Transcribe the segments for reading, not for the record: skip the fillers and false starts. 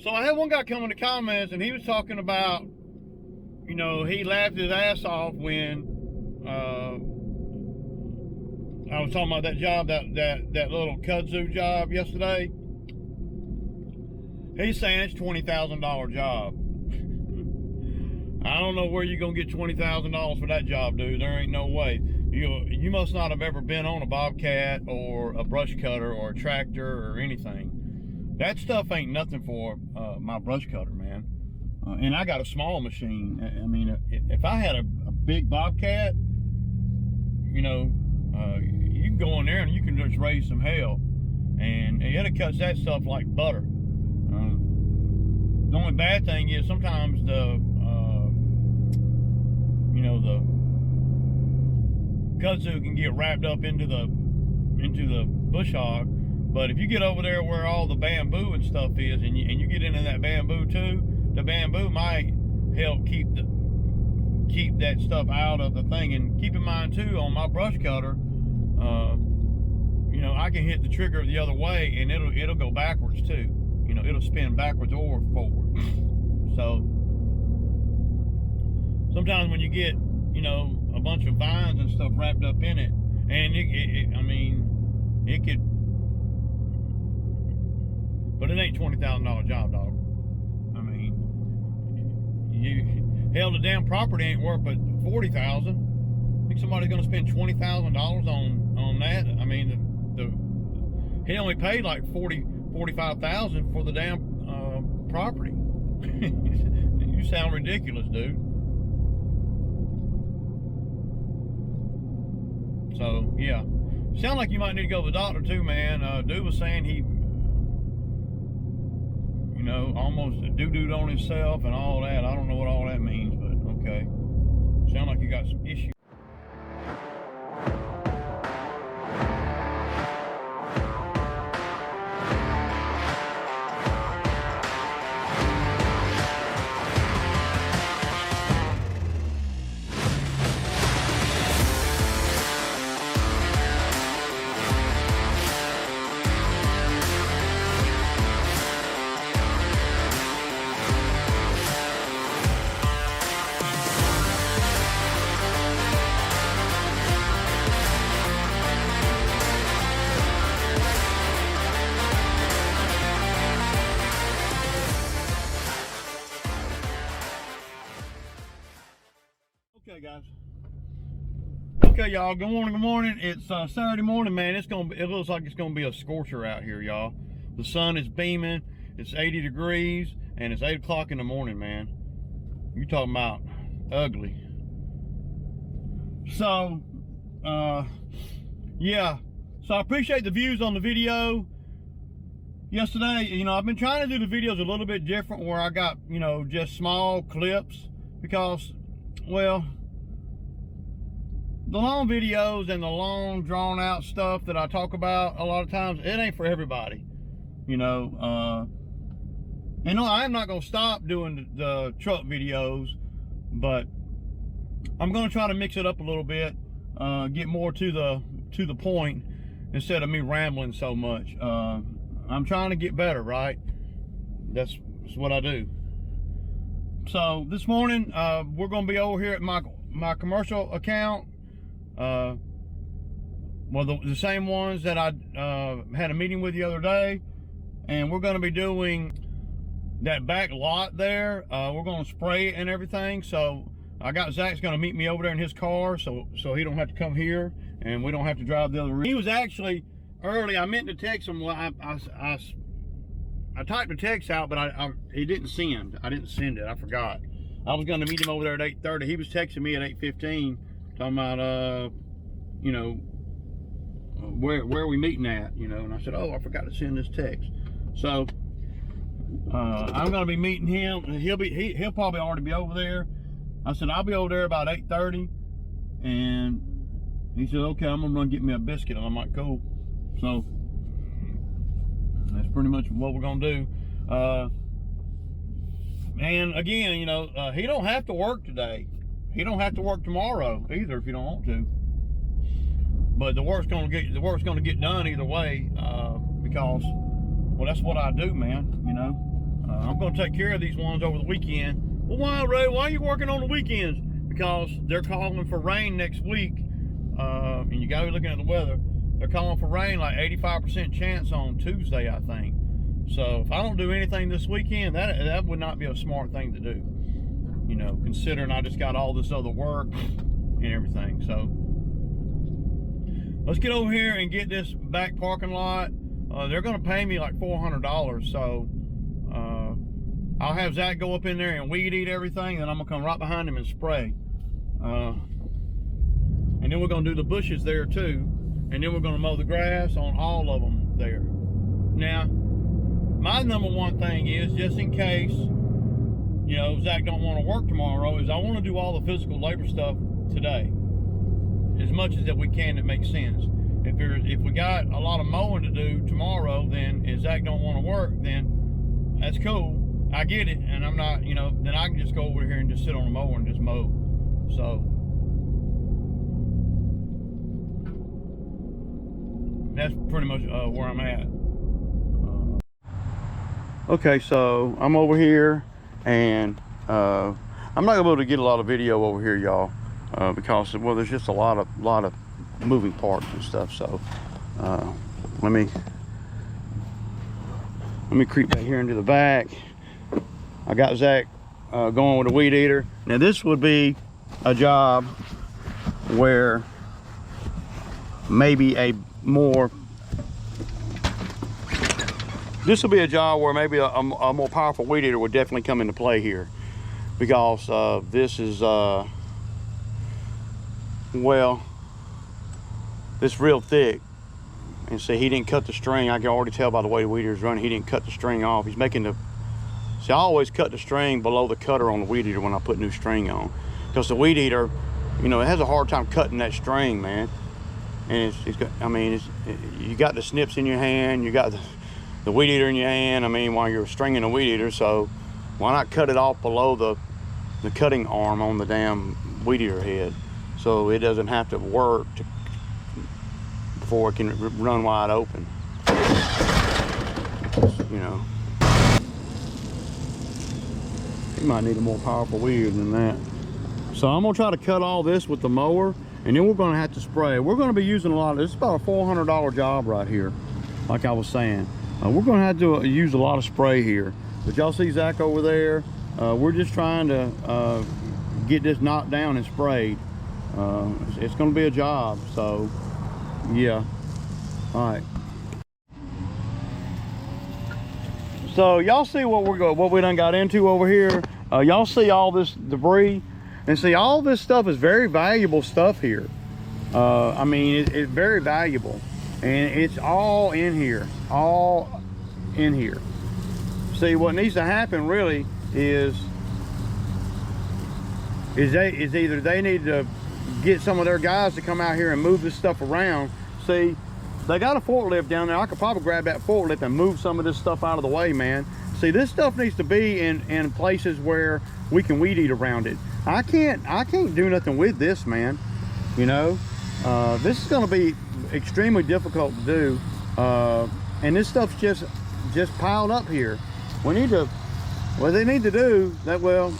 So I had one guy come in the comments, and he was talking about, you know, he laughed his ass off when I was talking about that job, that little kudzu job yesterday. He's saying it's $20,000 job. I don't know where you're gonna get $20,000 for that job, dude. There ain't no way. You must not have ever been on a Bobcat or a brush cutter or a tractor or anything. That stuff ain't nothing for my brush cutter, man. And I got a small machine. I mean, if I had a big Bobcat, you know, you can go in there and you can just raise some hell, and it cuts that stuff like butter. The only bad thing is sometimes the kudzu can get wrapped up into the bush hog. But if you get over there where all the bamboo and stuff is, and you get into that bamboo too, the bamboo might help keep that stuff out of the thing. And keep in mind too, on my brush cutter, you know, I can hit the trigger the other way and it'll go backwards too. You know, it'll spin backwards or forward. So sometimes when you get, you know, a bunch of vines and stuff wrapped up in it, and I mean, it could, but it ain't $20,000 job, dog. I mean, hell, the damn property ain't worth but $40,000. Think somebody's gonna spend $20,000 on that? I mean, he only paid like $45,000 for the damn property. You sound ridiculous, dude. So yeah, sound like you might need to go to the doctor too, man. Dude was saying he, you know, almost doo-dooed on himself and all that. I don't know what all that means, but okay. Sound like you got some issues. Okay, guys. Okay, y'all. Good morning. Good morning. It's Saturday morning, man. It looks like it's gonna be a scorcher out here, y'all. The sun is beaming. It's 80 degrees, and it's 8 o'clock in the morning, man. You talking about ugly? So, yeah. So I appreciate the views on the video yesterday. You know, I've been trying to do the videos a little bit different, where I got, you know, just small clips, because, well, the long videos and the long drawn out stuff that I talk about a lot of times, it ain't for everybody, you know. And no, I'm not gonna stop doing the truck videos, but I'm gonna try to mix it up a little bit, get more to the point instead of me rambling so much. I'm trying to get better, right? That's what I do. So this morning, we're gonna be over here at my commercial account. Well, the same ones that I had a meeting with the other day, and we're gonna be doing that back lot there. We're gonna spray it and everything. So I got Zach's gonna meet me over there in his car, so he don't have to come here, and we don't have to drive the other route. He was actually early. I meant to text him. Well, I typed the text out, but he didn't send. I didn't send it. I forgot. I was going to meet him over there at 8:30. He was texting me at 8:15, talking about, you know, where are we meeting at, you know. And I said, oh, I forgot to send this text. So I'm going to be meeting him. He'll probably already be over there. I said, I'll be over there about 8:30. And he said, okay, I'm going to run get me a biscuit. And I'm like, cool. So that's pretty much what we're gonna do. And again, you know, he don't have to work today. He don't have to work tomorrow either if you don't want to. But the work's gonna get done either way, because, well, that's what I do, man. You know, I'm going to take care of these ones over the weekend. Well, why, Ray? Why are you working on the weekends? Because they're calling for rain next week. And you got to be looking at the weather. They're calling for rain, like 85% chance on Tuesday, I think. So if I don't do anything this weekend, that would not be a smart thing to do. You know, considering I just got all this other work and everything. So let's get over here and get this back parking lot. They're going to pay me like $400. So I'll have Zach go up in there and weed eat everything, and I'm going to come right behind him and spray. And then we're going to do the bushes there too. And then we're going to mow the grass on all of them there. Now, my number one thing is, just in case, you know, Zach don't want to work tomorrow, is I want to do all the physical labor stuff today. As much as that we can that makes sense. If we got a lot of mowing to do tomorrow, then if Zach don't want to work, then that's cool. I get it, and I'm not, you know, then I can just go over here and just sit on the mower and just mow. So that's pretty much where I'm at. Okay, so I'm over here, and I'm not able to get a lot of video over here, y'all, because, well, there's just a lot of moving parts and stuff. So let me creep back here into the back. I got Zach going with a weed eater. Now this would be a job where maybe this will be a job where maybe a more powerful weed eater would definitely come into play here, because this is well, this real thick. And see, he didn't cut the string. I can already tell by the way the weed eater's running, he didn't cut the string off. He's making the, see, I always cut the string below the cutter on the weed eater when I put new string on, because the weed eater, you know, it has a hard time cutting that string, man. And it's got, I mean, you got the snips in your hand, you got the weed eater in your hand, I mean, while you're stringing the weed eater. So why not cut it off below the cutting arm on the damn weed eater head, so it doesn't have to work before it can run wide open, you know. You might need a more powerful weed eater than that. So I'm gonna try to cut all this with the mower, and then we're gonna have to spray. We're gonna be using a lot of this. It's about a $400 job right here, like I was saying. We're gonna have to use a lot of spray here. But y'all see Zach over there? We're just trying to get this knocked down and sprayed. It's gonna be a job, so yeah. All right. So y'all see what we done got into over here? Y'all see all this debris? And see, all this stuff is very valuable stuff here. I mean, it's very valuable, and it's all in here, all in here. See, what needs to happen really is either they need to get some of their guys to come out here and move this stuff around. See, they got a forklift down there. I could probably grab that forklift and move some of this stuff out of the way, man. See, this stuff needs to be in places where we can weed eat around it. I can't do nothing with this, man. You know, this is going to be extremely difficult to do, and this stuff's just piled up here. We need to, what they need to do that, well,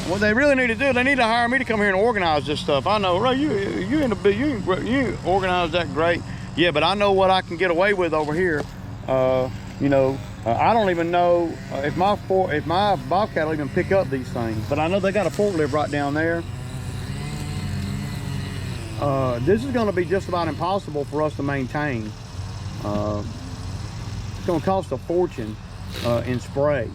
what they really need to do, they need to hire me to come here and organize this stuff. I know, Ray, you organize that great. Yeah, but I know what I can get away with over here. You know, I don't even know if my Bobcat will even pick up these things, but I know they got a forklift right down there. This is going to be just about impossible for us to maintain. It's going to cost a fortune in spray.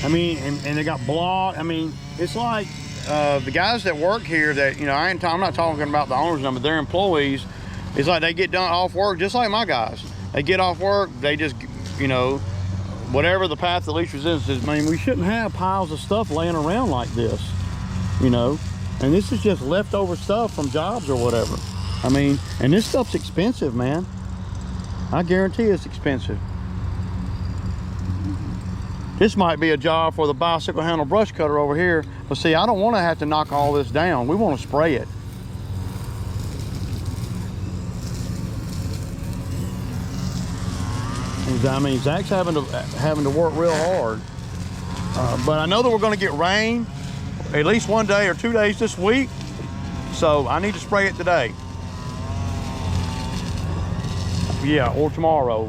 I mean, and they got block. I mean, it's like the guys that work here that, you know, I'm not talking about the owners, but their employees. It's like they get done off work just like my guys. They get off work, they just, you know, whatever the path of least resistance is. I mean, we shouldn't have piles of stuff laying around like this, you know. And this is just leftover stuff from jobs or whatever. I mean, and this stuff's expensive, man. I guarantee it's expensive. This might be a job for the bicycle handle brush cutter over here. But see, I don't want to have to knock all this down. We want to spray it. I mean, Zach's having to work real hard. But I know that we're going to get rain at least 1 day or 2 days this week, so I need to spray it today. Yeah, or tomorrow.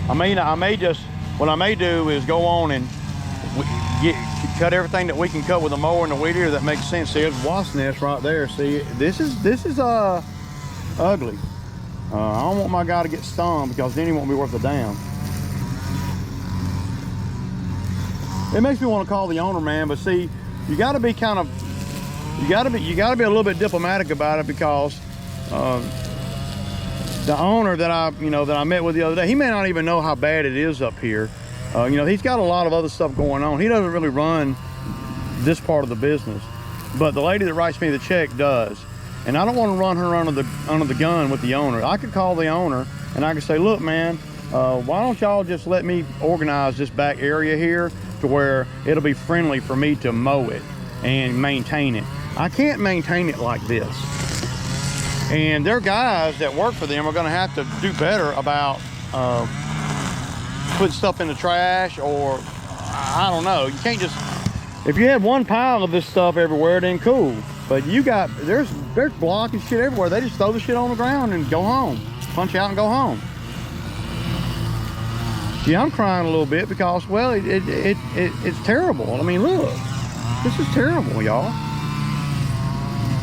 What I may do is go on and cut everything that we can cut with a mower and a weed eater that makes sense. See, there's a wasp nest right there. See, this is ugly. I don't want my guy to get stung, because then he won't be worth a damn. It makes me want to call the owner, man, but see, you got to be a little bit diplomatic about it, because the owner that I met with the other day, he may not even know how bad it is up here. You know, he's got a lot of other stuff going on. He doesn't really run this part of the business, but the lady that writes me the check does. And I don't want to run her under the gun with the owner. I could call the owner and I could say, look, man, why don't y'all just let me organize this back area here to where it'll be friendly for me to mow it and maintain it. I can't maintain it like this. And their guys that work for them are going to have to do better about putting stuff in the trash, or I don't know. You can't just, if you had one pile of this stuff everywhere, then cool. But you got, there's block and shit everywhere. They just throw the shit on the ground and go home. Punch out and go home. Yeah, I'm crying a little bit because, well, it's terrible. I mean, look, this is terrible, y'all.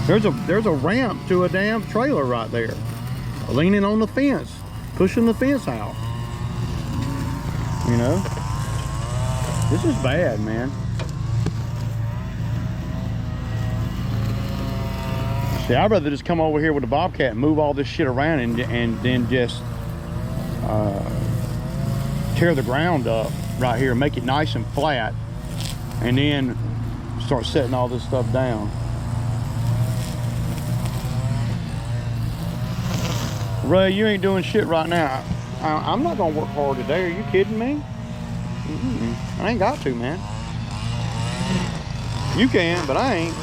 There's a ramp to a damn trailer right there, leaning on the fence, pushing the fence out. You know, this is bad, man. See, I'd rather just come over here with a bobcat and move all this shit around and then just tear the ground up right here, make it nice and flat, and then start setting all this stuff down. Ray, you ain't doing shit right now. I'm not gonna work hard today. Are you kidding me? I ain't got to, man. You can, but I ain't.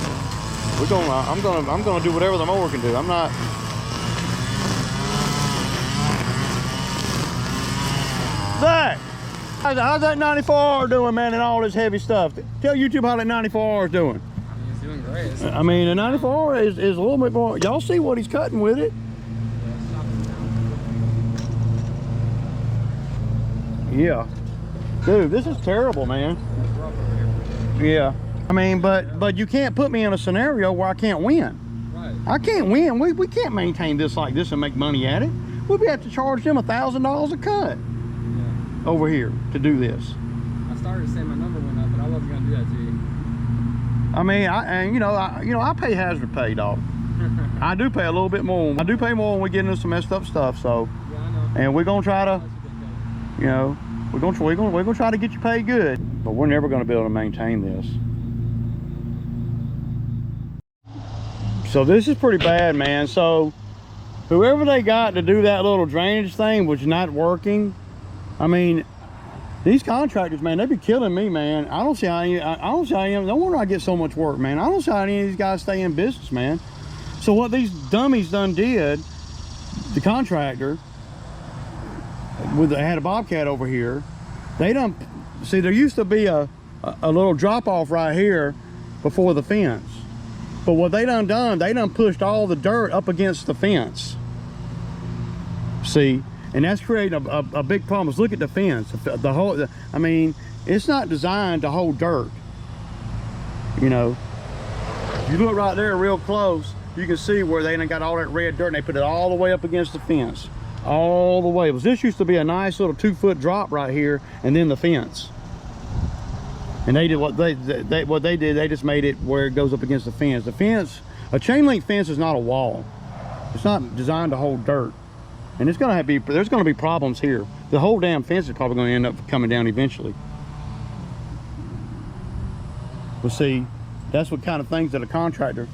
I'm gonna do whatever the mower can do. I'm not. Zach, how's that 94R doing, man, and all this heavy stuff? Tell YouTube how that 94R is doing. I mean, it's doing great. I mean, the 94R is a little bit more. Y'all see what he's cutting with it? Yeah, dude, this is terrible, man. Yeah, I mean, but you can't put me in a scenario where I can't win. Right. I can't win. We can't maintain this like this and make money at it. We'll have to charge them $1,000 a cut over here to do this. I started to say my number went up, but I wasn't gonna do that to you. I mean, I pay hazard pay, dog. I do pay a little bit more. I do pay more when we get into some messed up stuff. So, yeah, I know. And we're gonna try to. You know, we're gonna try to get you paid good, but we're never gonna be able to maintain this. So this is pretty bad, man. So whoever they got to do that little drainage thing was not working. I mean, these contractors, man, they be killing me, man. I don't see how no wonder I get so much work, man. I don't see how any of these guys stay in business, man. So what these dummies done did, the contractor, they had a bobcat over here, they done, see, there used to be a little drop off right here before the fence, but what they done pushed all the dirt up against the fence, see, and that's creating a big problem. Look at the fence, the whole, I mean, it's not designed to hold dirt, you know. If you look right there real close, you can see where they done got all that red dirt and they put it all the way up against the fence. All the way. This used to be a nice little 2-foot drop right here, and then the fence. And they did what they did. They just made it where it goes up against the fence. The fence, a chain link fence, is not a wall. It's not designed to hold dirt, and there's going to be problems here. The whole damn fence is probably going to end up coming down eventually. But see, that's what kind of things that a contractor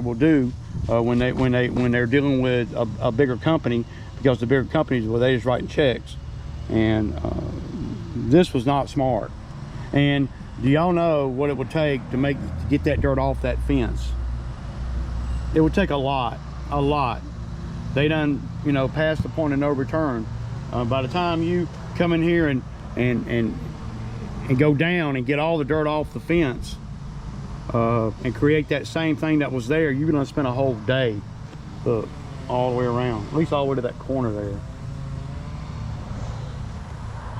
will do when they're dealing with a bigger company, because the bigger companies, well, they just writing checks, and this was not smart. And do y'all know what it would take to get that dirt off that fence? It would take a lot. They done, you know, past the point of no return. By the time you come in here and go down and get all the dirt off the fence and create that same thing that was there, you're gonna spend a whole day. Look, all the way around, at least all the way to that corner there.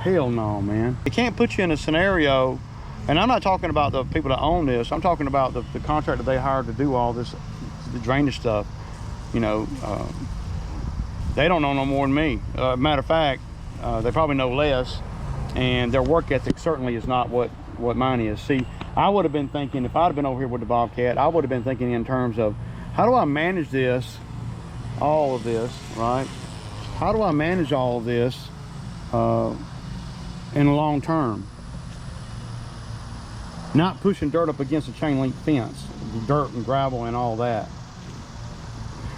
Hell no, man. They can't put you in a scenario, and I'm not talking about the people that own this, I'm talking about the contractor they hired to do all this, the drainage stuff. You know, they don't know no more than me. Matter of fact, they probably know less, and their work ethic certainly is not what mine is. See, I would have been thinking, if I'd have been over here with the Bobcat, I would have been thinking in terms of, how do I manage this, all of this, right? How do I manage all of this in the long term? Not pushing dirt up against a chain link fence, dirt and gravel and all that.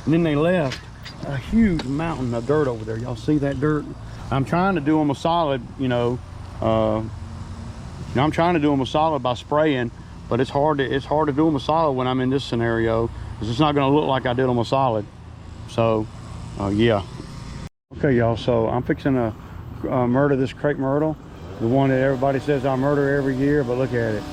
And then they left a huge mountain of dirt over there. Y'all see that dirt? I'm trying to do them a solid, you know, I'm trying to do them a solid by spraying, but it's hard to do them a solid when I'm in this scenario, because it's not going to look like I did them a solid. So yeah. Okay, y'all, so I'm fixing to murder this crepe myrtle, the one that everybody says I murder every year, but look at it.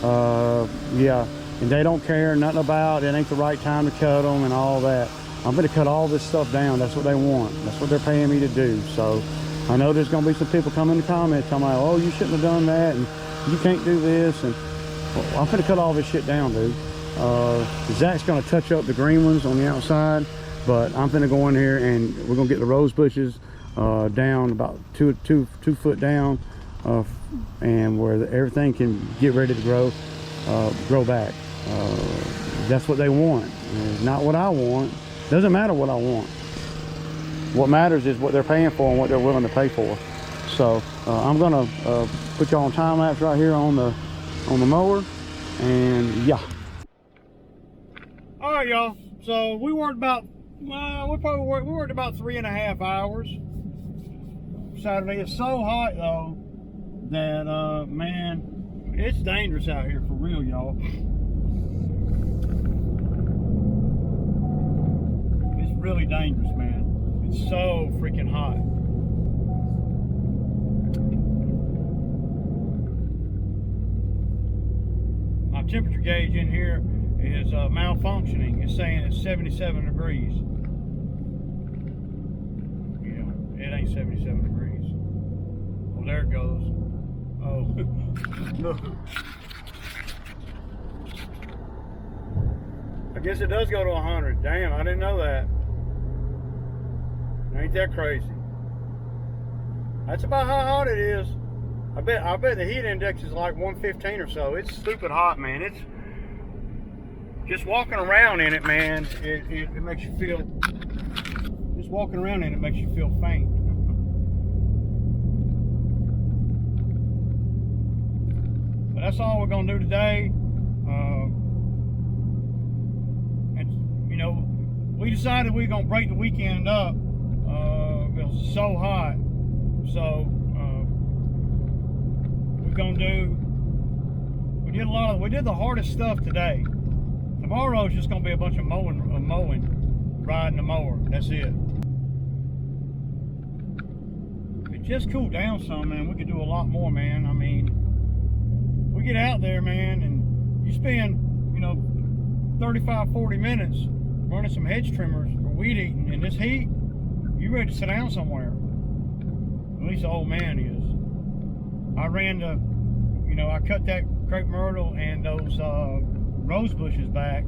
Yeah, and they don't care nothing about it. Ain't the right time to cut them and all that. I'm gonna cut all this stuff down. That's what they want. That's what they're paying me to do. So I know there's gonna be some people coming in the comments talking about, oh, you shouldn't have done that, and you can't do this. And well, I'm gonna cut all this shit down, dude. Zach's gonna touch up the green ones on the outside, but I'm gonna go in here and we're gonna get the rose bushes down about two foot down, and where everything can get ready to grow back. That's what they want. Not what I want. Doesn't matter what I want. What matters is what they're paying for and what they're willing to pay for. So I'm gonna put y'all on time lapse right here on the mower, and yeah. All right, y'all. So we worked about we worked about 3.5 hours Saturday. It's so hot though that man, it's dangerous out here for real, y'all. It's really dangerous, man. It's so freaking hot. My temperature gauge in here is malfunctioning. It's saying it's 77 degrees. Yeah, it ain't 77 degrees. Oh, there it goes. Oh, look. I guess it does go to 100. Damn, I didn't know that. Ain't that crazy? That's about how hot it is. I bet the heat index is like 115 or so. It's stupid hot, man. It's just walking around in it, man. It makes you feel. Just walking around in it makes you feel faint. But that's all we're gonna do today. And you know, we decided we were gonna break the weekend up. It was so hot, so we're gonna do. We did the hardest stuff today. Tomorrow's just gonna be a bunch of mowing, riding the mower. That's it. If it just cooled down some, man, we could do a lot more, man. I mean, we get out there, man, and you spend, you know, 35, 40 minutes running some hedge trimmers or weed eating in this heat. You ready to sit down somewhere? At least the old man is. I I cut that crepe myrtle and those rose bushes back.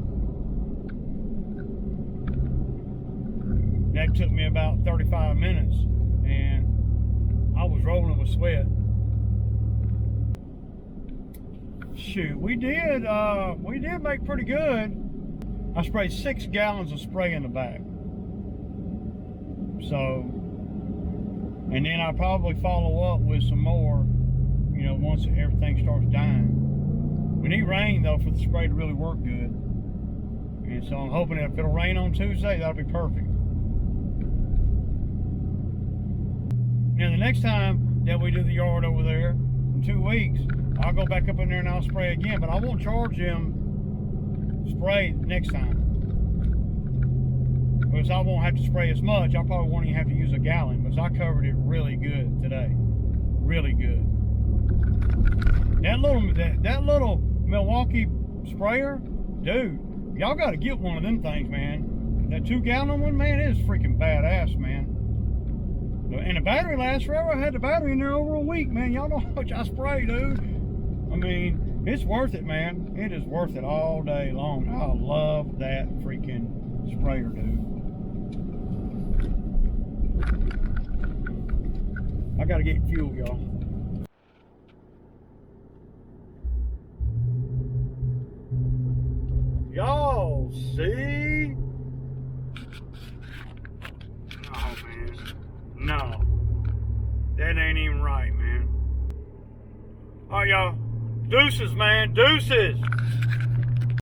That took me about 35 minutes, and I was rolling with sweat. Shoot, we did make pretty good. I sprayed 6 gallons of spray in the back. So, and then I'll probably follow up with some more, you know, once everything starts dying. We need rain though for the spray to really work good. And so I'm hoping that if it'll rain on Tuesday, that'll be perfect. Now the next time that we do the yard over there, in 2 weeks, I'll go back up in there and I'll spray again, but I won't charge them spray next time. because I won't have to spray as much. I probably won't even have to use a gallon, because I covered it really good today. Really good. That little Milwaukee sprayer, dude, y'all got to get one of them things, man. That 2-gallon one, man, it is freaking badass, man. And the battery lasts forever. I had the battery in there over a week, man. Y'all know how much I spray, dude. I mean, it's worth it, man. It is worth it all day long. I love that freaking sprayer, dude. I gotta get fuel, y'all. Y'all see? Oh, man. No. That ain't even right, man. All right, y'all. Deuces, man. Deuces.